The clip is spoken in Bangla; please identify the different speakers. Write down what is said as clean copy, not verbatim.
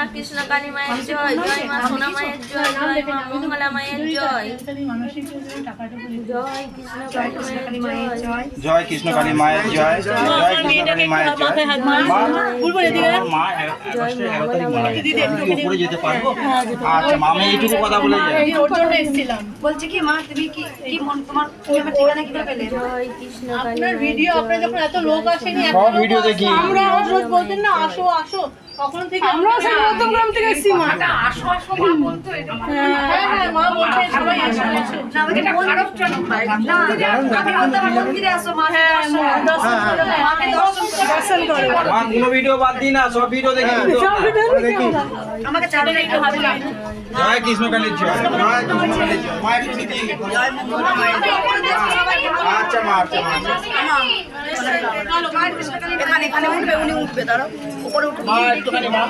Speaker 1: মা কৃষ্ণ কালী মায়ের জয়, জয় মা সোনা মায়ের জয়, জয় মা মঙ্গলা মায়ের জয়, জয় কৃষ্ণ কালী মায়ের জয়,
Speaker 2: জয় কৃষ্ণ কালী মায়ের জয়, জয় কৃষ্ণ কালী মায়ের জয়। উপরে যেতে পারবো? আচ্ছা মা, আমি এইটুকু কথা বলে যাই।
Speaker 3: বলছি কি মা, তুমি কি তোমার ঠিকানা কিভাবে পেলে?
Speaker 1: জয় কৃষ্ণ কালী
Speaker 4: আপনার ভিডিও, আপনার যখন এত লোক আসেনি,
Speaker 2: সব ভিডিও দেখি।
Speaker 4: আমরা রোজ বলতেন না আসো আসো, তখন থেকে আমরা সেই মধ্যমগ্রাম থেকে এসেছি মা। আসো আসো মা বলতো, হ্যাঁ হ্যাঁ মা বলছে সবাই আসো আসো।
Speaker 3: না আমাকে এটা খারাপ জানো না, আমি বলতে মন্দিরে আসো মা, দর্শন করো, মাকে দর্শন করো।
Speaker 2: মা কোনো ভিডিও বাদ দিই না, সব ভিডিও দেখি কিন্তু।
Speaker 3: আমাকে চাপে একটু ভালো লাগে।
Speaker 2: জয় কৃষ্ণ কালীর জয়, জয় কৃষ্ণ কালীর জয়। মা একটু দিদি। আচ্ছা মা, আচ্ছা মা।
Speaker 3: এখানে এখানে উঠবে, উনি উঠবে, দাঁড়াও উপরে উঠবে।
Speaker 2: মা একটুখানি মা।